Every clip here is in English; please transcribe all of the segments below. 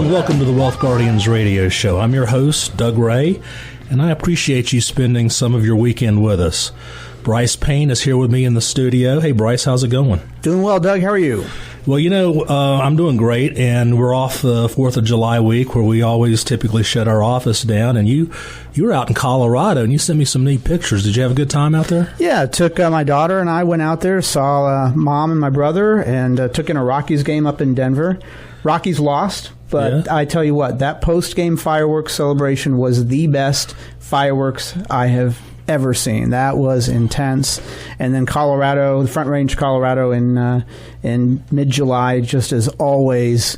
and welcome to the Wealth Guardians radio show. I'm your host, Doug Ray, and I appreciate you spending some of your weekend with us. Bryce Payne is here with me in the studio. Hey, Bryce, how's it going? Doing well, Doug. How are you? Well, I'm doing great, and we're off the 4th of July week where we always typically shut our office down, and you were out in Colorado, and you sent me some neat pictures. Did you have a good time out there? Yeah, I took my daughter and I went out there, saw Mom and my brother, and took in a Rockies game up in Denver. Rockies lost, but yeah. I tell you what, that post-game fireworks celebration was the best fireworks I have ever seen. That was intense. And then Colorado, the Front Range, Colorado in mid-July, just as always,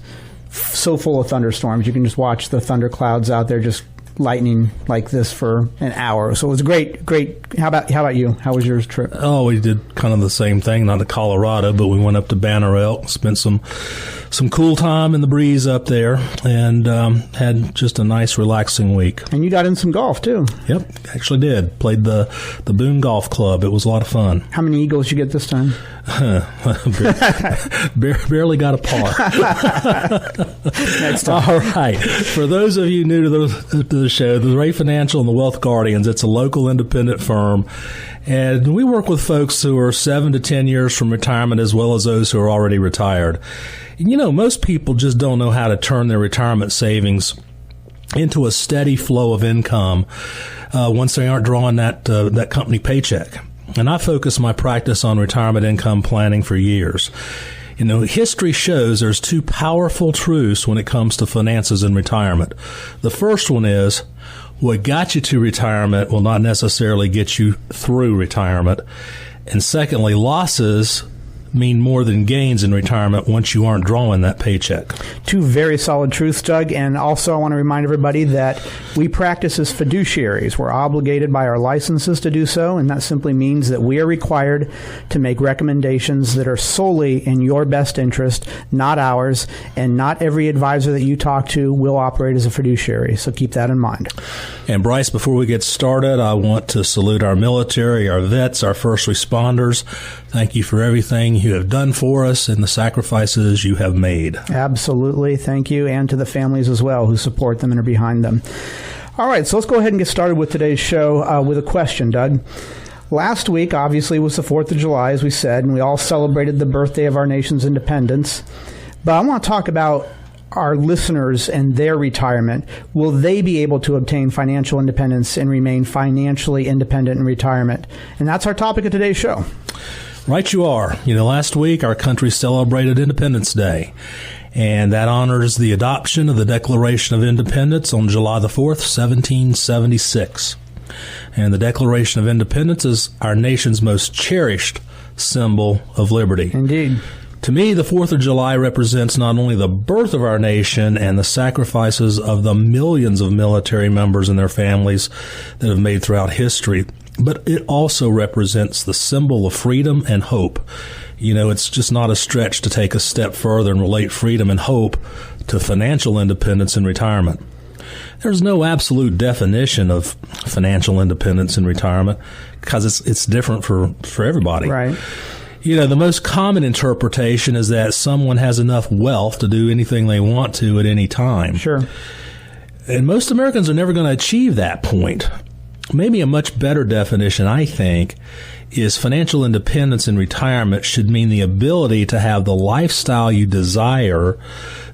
so full of thunderstorms. You can just watch the thunder clouds out there just lightning like this for an hour. So it was great. How about you? How was your trip? Oh, we did kind of the same thing, not to Colorado, but we went up to Banner Elk, spent some cool time in the breeze up there, and had just a nice, relaxing week. And you got in some golf, too. Yep, actually did. Played the Boone Golf Club. It was a lot of fun. How many eagles did you get this time? Barely got a par. Next time. All right. For those of you new to the show, the Ray Financial and the Wealth Guardians, it's a local independent firm. And we work with folks who are 7 to 10 years from retirement as well as those who are already retired. And most people just don't know how to turn their retirement savings into a steady flow of income once they aren't drawing that company paycheck. And I focus my practice on retirement income planning for years. History shows there's two powerful truths when it comes to finances in retirement. The first one is, what got you to retirement will not necessarily get you through retirement. And secondly, losses mean more than gains in retirement once you aren't drawing that paycheck. Two very solid truths, Doug. And also I want to remind everybody that we practice as fiduciaries. We're obligated by our licenses to do so, and that simply means that we are required to make recommendations that are solely in your best interest, not ours, and not every advisor that you talk to will operate as a fiduciary. So keep that in mind. And Bryce, before we get started, I want to salute our military, our vets, our first responders. Thank you for everything you have done for us and the sacrifices you have made. Absolutely. Thank you. And to the families as well who support them and are behind them. All right. So let's go ahead and get started with today's show with a question, Doug. Last week, obviously, was the 4th of July, as we said, and we all celebrated the birthday of our nation's independence. But I want to talk about our listeners and their retirement. Will they be able to obtain financial independence and remain financially independent in retirement? And that's our topic of today's show. Right you are. Last week our country celebrated Independence Day, and that honors the adoption of the Declaration of Independence on July the 4th, 1776. And the Declaration of Independence is our nation's most cherished symbol of liberty. Indeed. To me, the 4th of July represents not only the birth of our nation and the sacrifices of the millions of military members and their families that have made throughout history, but it also represents the symbol of freedom and hope. It's just not a stretch to take a step further and relate freedom and hope to financial independence in retirement. There's no absolute definition of financial independence in retirement because it's different for everybody. Right. The most common interpretation is that someone has enough wealth to do anything they want to at any time. Sure. And most Americans are never going to achieve that point. Maybe a much better definition, I think, is financial independence in retirement should mean the ability to have the lifestyle you desire,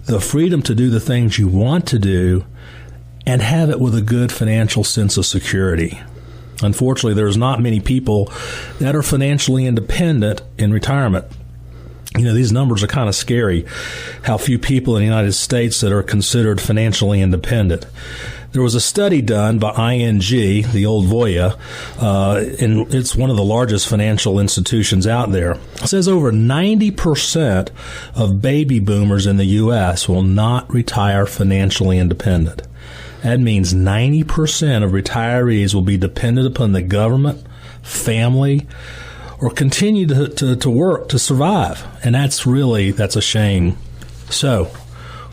the freedom to do the things you want to do, and have it with a good financial sense of security. Unfortunately, there's not many people that are financially independent in retirement. These numbers are kind of scary, how few people in the United States that are considered financially independent. There was a study done by ING, the old Voya, and it's one of the largest financial institutions out there. It says over 90% of baby boomers in the U.S. will not retire financially independent. That means 90% of retirees will be dependent upon the government, family, or continue to work to survive. And that's a shame. So,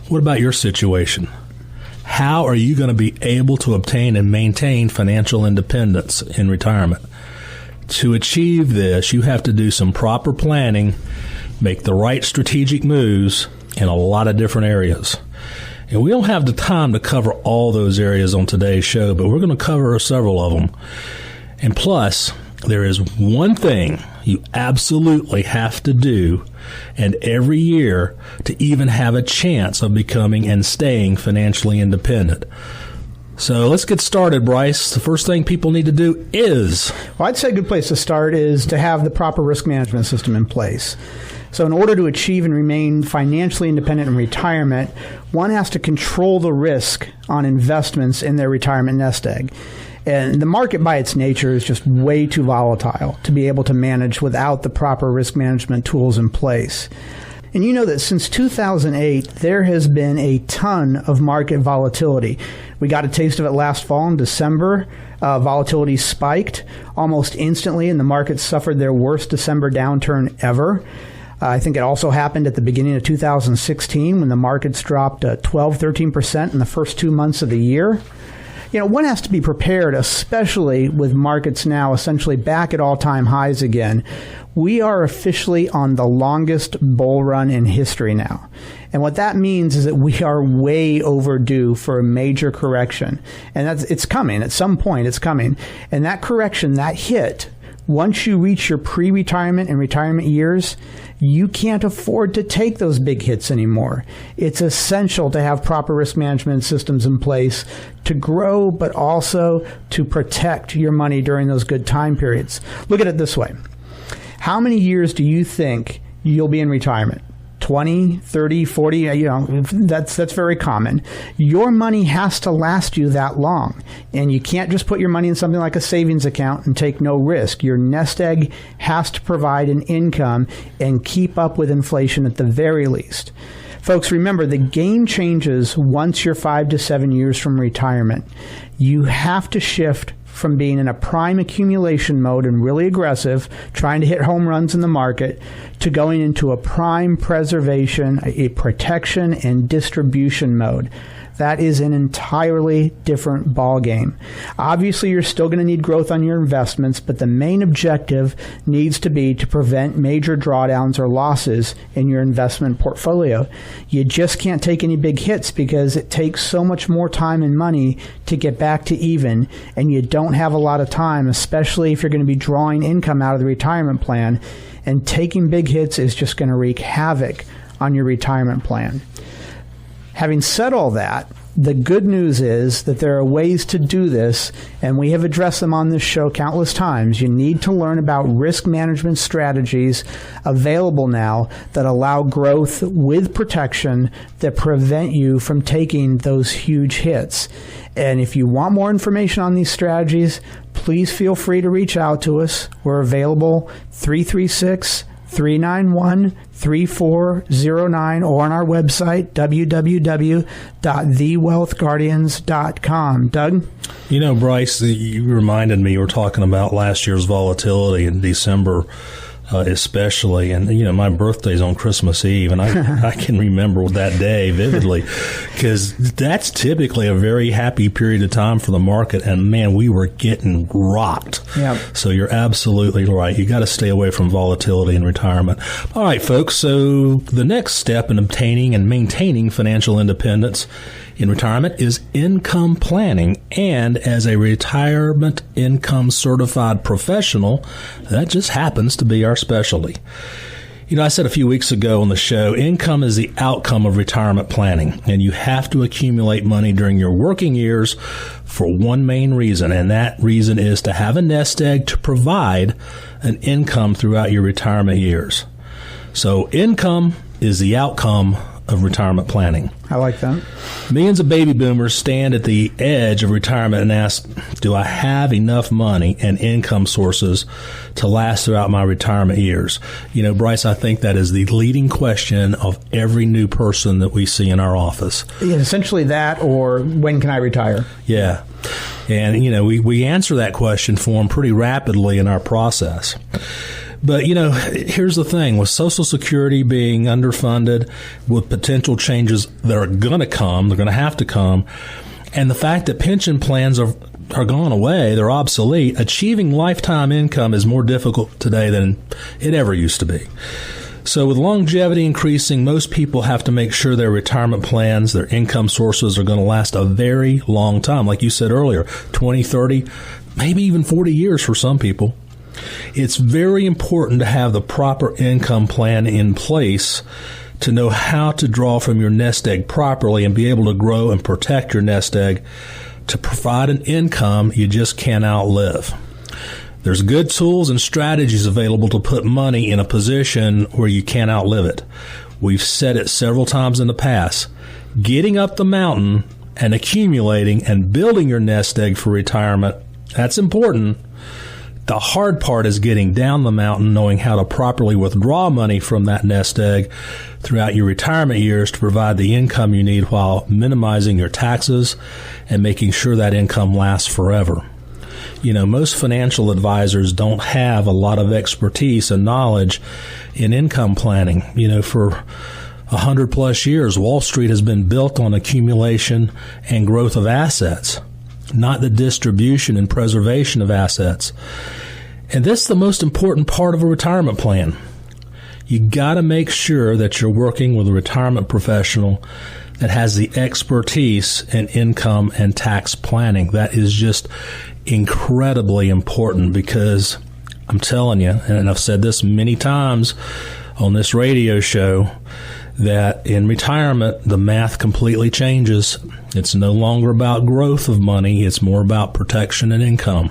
what about your situation? How are you going to be able to obtain and maintain financial independence in retirement? To achieve this, you have to do some proper planning, make the right strategic moves in a lot of different areas. And we don't have the time to cover all those areas on today's show, but we're going to cover several of them. And plus, there is one thing you absolutely have to do, and every year, to even have a chance of becoming and staying financially independent. So let's get started, Bryce. The first thing people need to do is... Well, I'd say a good place to start is to have the proper risk management system in place. So in order to achieve and remain financially independent in retirement, one has to control the risk on investments in their retirement nest egg. And the market by its nature is just way too volatile to be able to manage without the proper risk management tools in place. And you know that since 2008, there has been a ton of market volatility. We got a taste of it last fall in December. Volatility spiked almost instantly, and the market suffered their worst December downturn ever. I think it also happened at the beginning of 2016 when the markets dropped 12-13% in the first 2 months of the year. You know, one has to be prepared, especially with markets now essentially back at all-time highs again. We are officially on the longest bull run in history now. And what that means is that we are way overdue for a major correction. And it's coming. At some point, it's coming. And that correction, that hit, once you reach your pre-retirement and retirement years, you can't afford to take those big hits anymore. It's essential to have proper risk management systems in place to grow, but also to protect your money during those good time periods. Look at it this way. How many years do you think you'll be in retirement? 20, 30, 40, that's very common. Your money has to last you that long. And you can't just put your money in something like a savings account and take no risk. Your nest egg has to provide an income and keep up with inflation at the very least. Folks, remember, the game changes once you're 5 to 7 years from retirement. You have to shift from being in a prime accumulation mode and really aggressive, trying to hit home runs in the market, to going into a prime preservation, a protection and distribution mode. That is an entirely different ballgame. Obviously, you're still going to need growth on your investments, but the main objective needs to be to prevent major drawdowns or losses in your investment portfolio. You just can't take any big hits because it takes so much more time and money to get back to even, and you don't have a lot of time, especially if you're going to be drawing income out of the retirement plan, and taking big hits is just going to wreak havoc on your retirement plan. Having said all that, the good news is that there are ways to do this, and we have addressed them on this show countless times. You need to learn about risk management strategies available now that allow growth with protection that prevent you from taking those huge hits. And if you want more information on these strategies, please feel free to reach out to us. We're available 336-391-3409 or on our website, www.thewealthguardians.com. Doug? You know, Bryce, you reminded me, you were talking about last year's volatility in December especially. And, you know, my birthday's on Christmas Eve, and I can remember that day vividly because that's typically a very happy period of time for the market. And, man, we were getting rocked. Yep. So you're absolutely right. You got to stay away from volatility in retirement. All right, folks. So the next step in obtaining and maintaining financial independence in retirement is income planning. And as a retirement income certified professional, that just happens to be our specialty. You know, I said a few weeks ago on the show, income is the outcome of retirement planning, and you have to accumulate money during your working years for one main reason, and that reason is to have a nest egg to provide an income throughout your retirement years. So income is the outcome of retirement planning. I like that. Millions of baby boomers stand at the edge of retirement and ask, do I have enough money and income sources to last throughout my retirement years? You know, Bryce, I think that is the leading question of every new person that we see in our office. Yeah, essentially that, or when can I retire? Yeah. And, you know, we answer that question for them pretty rapidly in our process. But, you know, here's the thing. With Social Security being underfunded, with potential changes that are going to come, they're going to have to come, and the fact that pension plans are gone away, they're obsolete, achieving lifetime income is more difficult today than it ever used to be. So with longevity increasing, most people have to make sure their retirement plans, their income sources are going to last a very long time. Like you said earlier, 20, 30, maybe even 40 years for some people. It's very important to have the proper income plan in place to know how to draw from your nest egg properly and be able to grow and protect your nest egg to provide an income you just can't outlive. There's good tools and strategies available to put money in a position where you can't outlive it. We've said it several times in the past. Getting up the mountain and accumulating and building your nest egg for retirement, that's important. The hard part is getting down the mountain, knowing how to properly withdraw money from that nest egg throughout your retirement years to provide the income you need while minimizing your taxes and making sure that income lasts forever. You know, most financial advisors don't have a lot of expertise and knowledge in income planning. You know, for 100 plus years, Wall Street has been built on accumulation and growth of assets, not the distribution and preservation of assets. And this is the most important part of a retirement plan. You got to make sure that you're working with a retirement professional that has the expertise in income and tax planning. That is just incredibly important, because I'm telling you, and I've said this many times on this radio show, that in retirement, the math completely changes. It's no longer about growth of money. It's more about protection and income.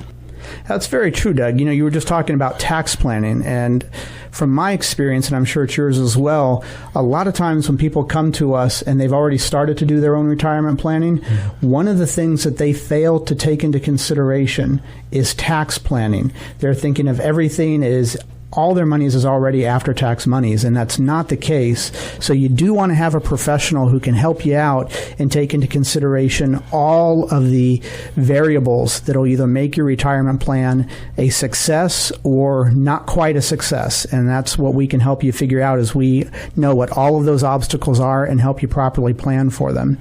That's very true, Doug. You know, you were just talking about tax planning, and from my experience, and I'm sure it's yours as well, a lot of times when people come to us and they've already started to do their own retirement planning, one of the things that they fail to take into consideration is tax planning. They're thinking of everything as all their monies is already after-tax monies, and that's not the case. So you do want to have a professional who can help you out and take into consideration all of the variables that will either make your retirement plan a success or not quite a success. And that's what we can help you figure out, as we know what all of those obstacles are and help you properly plan for them.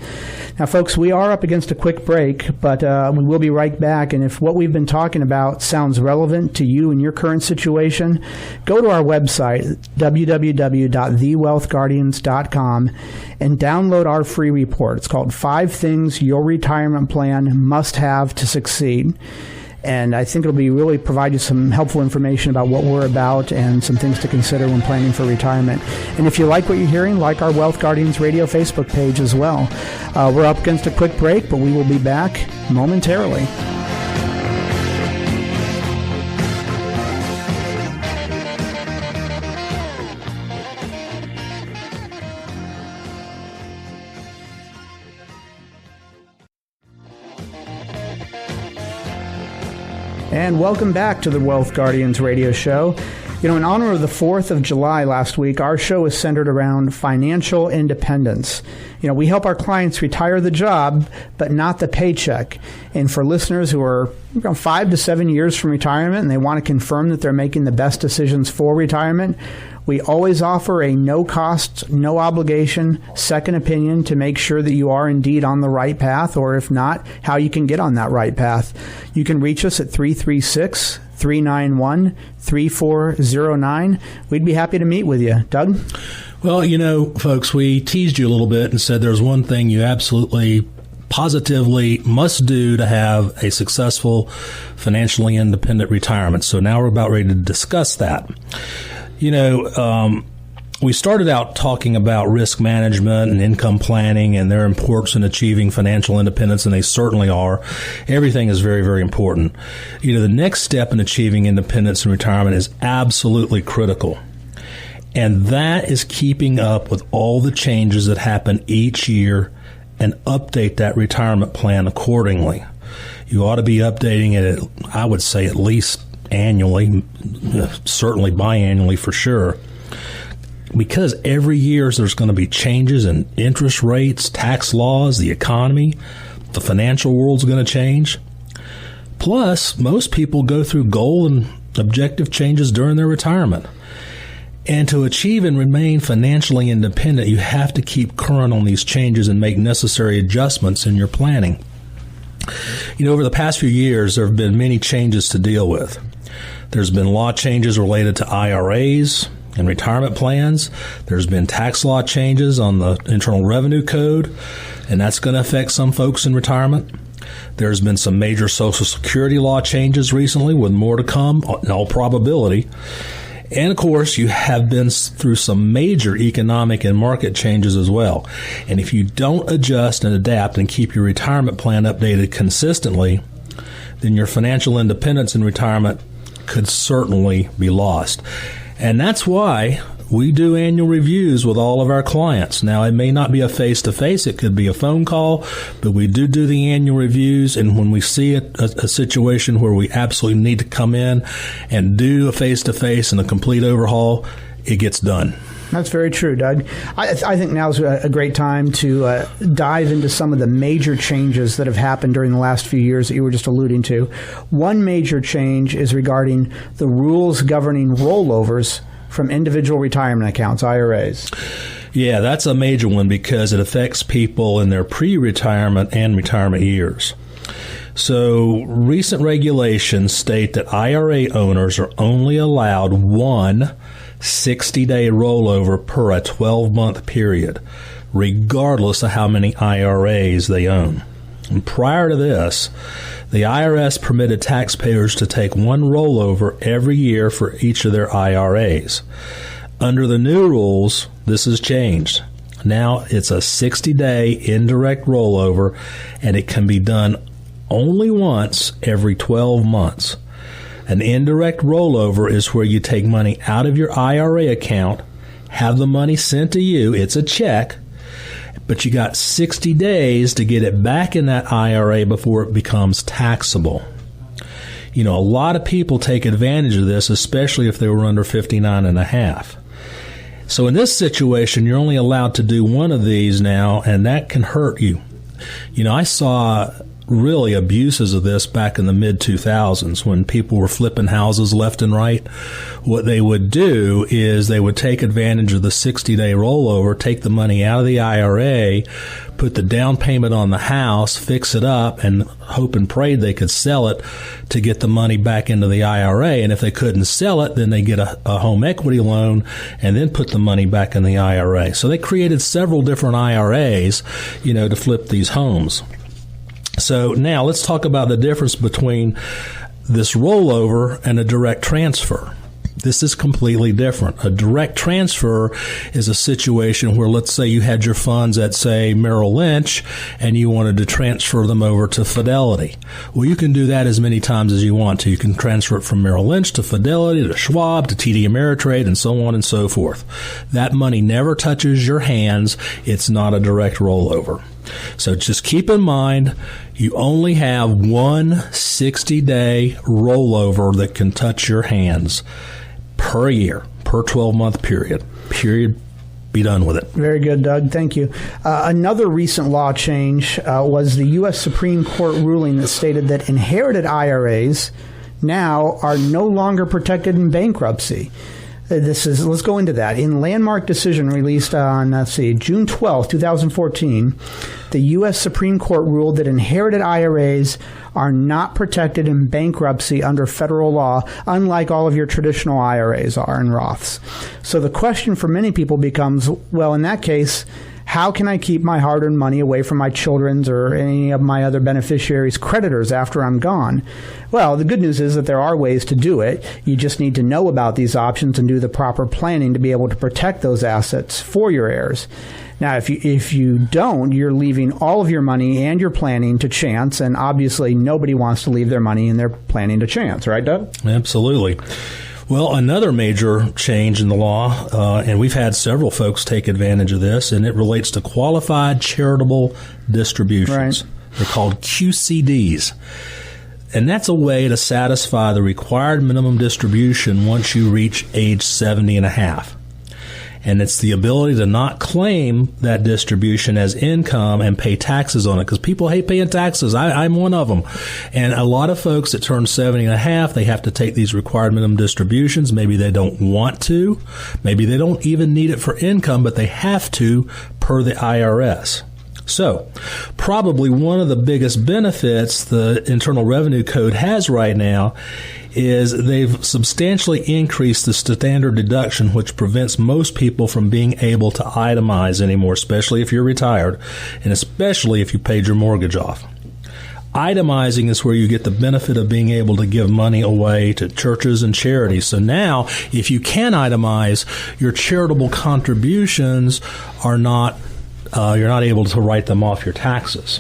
Now, folks, we are up against a quick break, but we will be right back. And if what we've been talking about sounds relevant to you in your current situation, go to our website, www.thewealthguardians.com, and download our free report. It's called 5 Things Your Retirement Plan Must Have to Succeed. And I think it'll be really provide you some helpful information about what we're about and some things to consider when planning for retirement. And if you like what you're hearing, like our Wealth Guardians Radio Facebook page as well. We're up against a quick break, but we will be back momentarily. And welcome back to the Wealth Guardians radio show. You know, in honor of the 4th of July last week, our show is centered around financial independence. You know, we help our clients retire the job, but not the paycheck. And for listeners who are 5 to 7 years from retirement and they want to confirm that they're making the best decisions for retirement, we always offer a no-cost, no-obligation second opinion to make sure that you are indeed on the right path, or if not, how you can get on that right path. You can reach us at 336-391-3409. We'd be happy to meet with you. Doug? Well, you know, folks, we teased you a little bit and said there's one thing you absolutely positively must do to have a successful, financially independent retirement. So now we're about ready to discuss that. You know, we started out talking about risk management and income planning and their importance in achieving financial independence, and they certainly are. Everything is very, very important. You know, the next step in achieving independence in retirement is absolutely critical, and that is keeping up with all the changes that happen each year and update that retirement plan accordingly. You ought to be updating it, I would say, at least annually, certainly biannually for sure, because every year there's going to be changes in interest rates, tax laws, the economy, the financial world's going to change. Plus, most people go through goal and objective changes during their retirement. And to achieve and remain financially independent, you have to keep current on these changes and make necessary adjustments in your planning. You know, over the past few years, there have been many changes to deal with. There's been law changes related to IRAs, and retirement plans. There's been tax law changes on the Internal Revenue Code, and that's going to affect some folks in retirement. There's been some major Social Security law changes recently, with more to come in all probability. And, of course, you have been through some major economic and market changes as well. And if you don't adjust and adapt and keep your retirement plan updated consistently, then your financial independence in retirement could certainly be lost. And that's why we do annual reviews with all of our clients. Now, it may not be a face-to-face. It could be a phone call, but we do the annual reviews. And when we see a situation where we absolutely need to come in and do a face-to-face and a complete overhaul, it gets done. That's very true, Doug. I think now is a great time to dive into some of the major changes that have happened during the last few years that you were just alluding to. One major change is regarding the rules governing rollovers from individual retirement accounts, IRAs. Yeah, that's a major one because it affects people in their pre-retirement and retirement years. So recent regulations state that IRA owners are only allowed one 60-day rollover per a 12-month period, regardless of how many IRAs they own. And prior to this, the IRS permitted taxpayers to take one rollover every year for each of their IRAs. Under the new rules, this has changed. Now it's a 60-day indirect rollover, and it can be done only once every 12 months. An indirect rollover is where you take money out of your IRA account, have the money sent to you, it's a check, but you got 60 days to get it back in that IRA before it becomes taxable. You know, a lot of people take advantage of this, especially if they were under 59 and a half. So in this situation, you're only allowed to do one of these now, and that can hurt you. You know, I saw really abuses of this back in the mid-2000s when people were flipping houses left and right. What they would do is they would take advantage of the 60-day rollover, take the money out of the IRA, put the down payment on the house, fix it up, and hope and pray they could sell it to get the money back into the IRA. And if they couldn't sell it, then they get a home equity loan and then put the money back in the IRA. So they created several different IRAs, you know, to flip these homes. So now let's talk about the difference between this rollover and a direct transfer. This is completely different. A direct transfer is a situation where, let's say you had your funds at, say, Merrill Lynch, and you wanted to transfer them over to Fidelity. Well, you can do that as many times as you want to. You can transfer it from Merrill Lynch to Fidelity, to Schwab, to TD Ameritrade, and so on and so forth. That money never touches your hands. It's not a direct rollover. So just keep in mind, you only have one 60-day rollover that can touch your hands per year, per 12-month period. Be done with it. Very good, Doug. Thank you. Another recent law change was the U.S. Supreme Court ruling that stated that inherited IRAs now are no longer protected in bankruptcy. Let's go into that. In landmark decision released on, June 12, 2014, the U.S. Supreme Court ruled that inherited IRAs are not protected in bankruptcy under federal law, unlike all of your traditional IRAs are in Roths. So the question for many people becomes, well, in that case, how can I keep my hard-earned money away from my children's or any of my other beneficiaries' creditors after I'm gone? Well, the good news is that there are ways to do it. You just need to know about these options and do the proper planning to be able to protect those assets for your heirs. Now, if you don't, you're leaving all of your money and your planning to chance, and obviously nobody wants to leave their money and their planning to chance, right, Doug? Absolutely. Well, another major change in the law, and we've had several folks take advantage of this, and it relates to qualified charitable distributions. Right. They're called QCDs. And that's a way to satisfy the required minimum distribution once you reach age 70 and a half. And it's the ability to not claim that distribution as income and pay taxes on it, because people hate paying taxes. I'm one of them. And a lot of folks that turn 70 and a half, they have to take these required minimum distributions. Maybe they don't want to. Maybe they don't even need it for income, but they have to per the IRS. So, probably one of the biggest benefits the Internal Revenue Code has right now is they've substantially increased the standard deduction, which prevents most people from being able to itemize anymore, especially if you're retired, and especially if you paid your mortgage off. Itemizing is where you get the benefit of being able to give money away to churches and charities. So now, if you can itemize, your charitable contributions are not you're not able to write them off your taxes.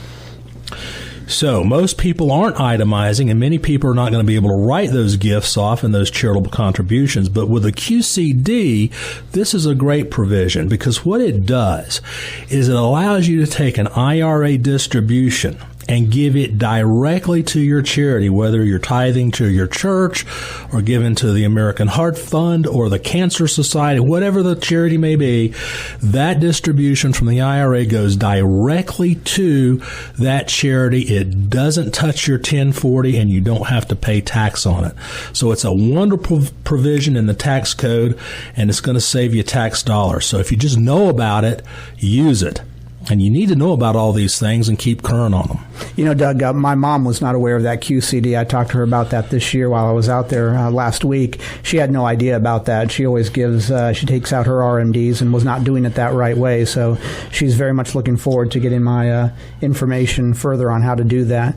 So most people aren't itemizing, and many people are not going to be able to write those gifts off and those charitable contributions. But with a QCD, this is a great provision, because what it does is it allows you to take an IRA distribution and give it directly to your charity, whether you're tithing to your church or giving to the American Heart Fund or the Cancer Society, whatever the charity may be. That distribution from the IRA goes directly to that charity. It doesn't touch your 1040, and you don't have to pay tax on it. So it's a wonderful provision in the tax code, and it's going to save you tax dollars. So if you just know about it, use it. And you need to know about all these things and keep current on them. You know, Doug, my mom was not aware of that QCD. I talked to her about that this year while I was out there last week. She had no idea about that. She always she takes out her RMDs and was not doing it that right way. So she's very much looking forward to getting my information further on how to do that.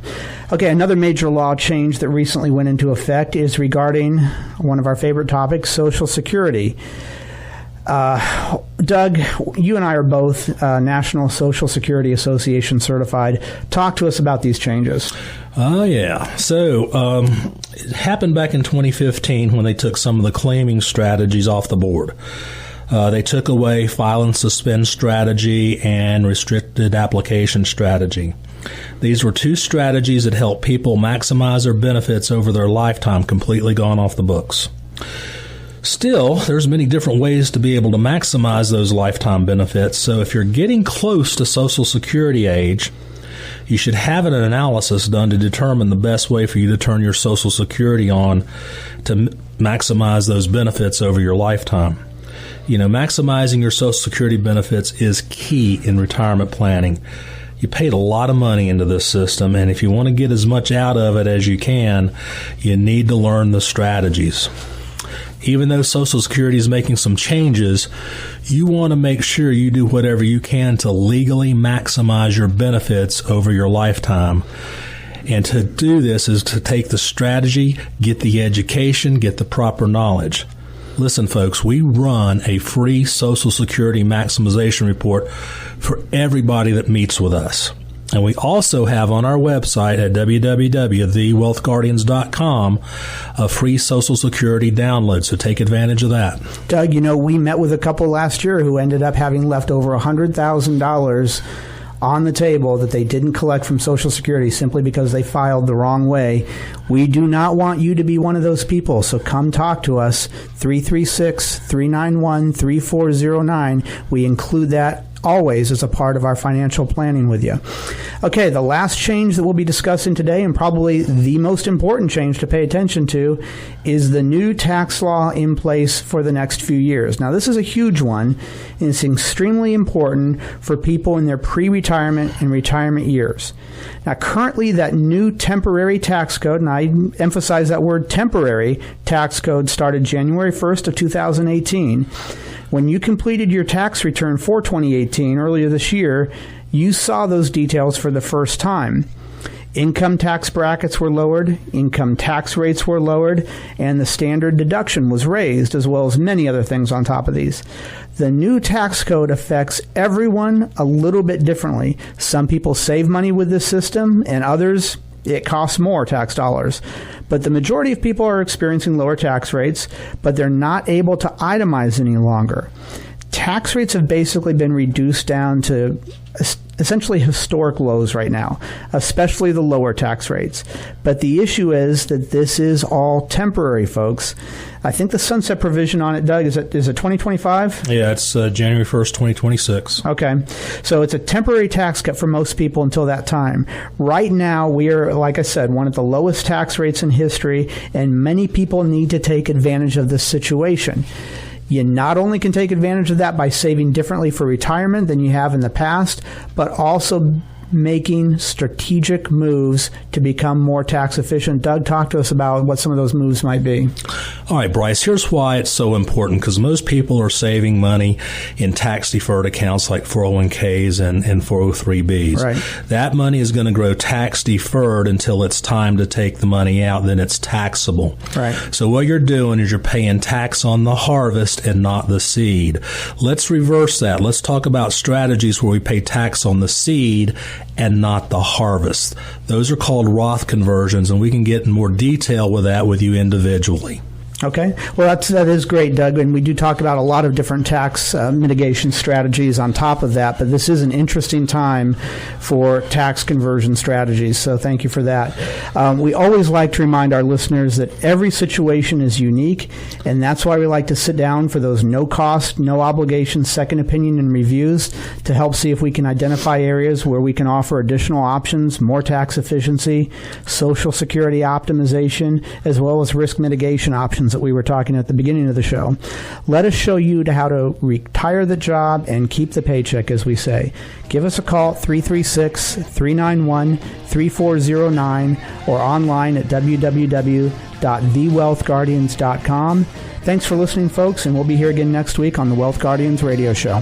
Okay, another major law change that recently went into effect is regarding one of our favorite topics, Social Security. Doug, you and I are both National Social Security Association certified. Talk to us about these changes. Oh, yeah. So it happened back in 2015 when they took some of the claiming strategies off the board. They took away file and suspend strategy and restricted application strategy. These were two strategies that help people maximize their benefits over their lifetime, completely gone off the books. Still, there's many different ways to be able to maximize those lifetime benefits. So if you're getting close to Social Security age, you should have an analysis done to determine the best way for you to turn your Social Security on to maximize those benefits over your lifetime. You know, maximizing your Social Security benefits is key in retirement planning. You paid a lot of money into this system, and if you want to get as much out of it as you can, you need to learn the strategies. Even though Social Security is making some changes, you want to make sure you do whatever you can to legally maximize your benefits over your lifetime. And to do this is to take the strategy, get the education, get the proper knowledge. Listen, folks, we run a free Social Security maximization report for everybody that meets with us. And we also have on our website at www.thewealthguardians.com a free Social Security download, so take advantage of that. Doug, you know, we met with a couple last year who ended up having left over $100,000 on the table that they didn't collect from Social Security simply because they filed the wrong way. We do not want you to be one of those people, so come talk to us, 336-391-3409. We include that always as a part of our financial planning with you. Okay, the last change that we'll be discussing today, and probably the most important change to pay attention to, is the new tax law in place for the next few years. Now, this is a huge one, and it's extremely important for people in their pre-retirement and retirement years. Now, currently, that new temporary tax code, and I emphasize that word temporary tax code, started January 1st of 2018. When you completed your tax return for 2018 earlier this year, you saw those details for the first time. Income tax brackets were lowered, income tax rates were lowered, and the standard deduction was raised, as well as many other things on top of these. The new tax code affects everyone a little bit differently. Some people save money with this system, and others, it costs more tax dollars. But the majority of people are experiencing lower tax rates, but they're not able to itemize any longer. Tax rates have basically been reduced down to essentially historic lows right now, especially the lower tax rates. But the issue is that this is all temporary, folks. I think the sunset provision on it, Doug, is it 2025? Yeah, it's January 1st, 2026. Okay. So it's a temporary tax cut for most people until that time. Right now, we are, like I said, one of the lowest tax rates in history, and many people need to take advantage of this situation. You not only can take advantage of that by saving differently for retirement than you have in the past, but also making strategic moves to become more tax efficient. Doug, talk to us about what some of those moves might be. All right, Bryce, here's why it's so important, because most people are saving money in tax-deferred accounts like 401ks and 403bs. Right. That money is going to grow tax-deferred until it's time to take the money out. Then it's taxable. Right. So what you're doing is you're paying tax on the harvest and not the seed. Let's reverse that. Let's talk about strategies where we pay tax on the seed and not the harvest. Those are called Roth conversions, and we can get in more detail with that with you individually. Okay. Well, that is great, Doug. And we do talk about a lot of different tax mitigation strategies on top of that. But this is an interesting time for tax conversion strategies. So thank you for that. We always like to remind our listeners that every situation is unique. And that's why we like to sit down for those no cost, no obligation second opinion and reviews to help see if we can identify areas where we can offer additional options, more tax efficiency, Social Security optimization, as well as risk mitigation options that we were talking at the beginning of the show. Let us show you how to retire the job and keep the paycheck, as we say. Give us a call, 336-391-3409, or online at www.thewealthguardians.com. Thanks for listening, folks, and we'll be here again next week on the Wealth Guardians Radio Show.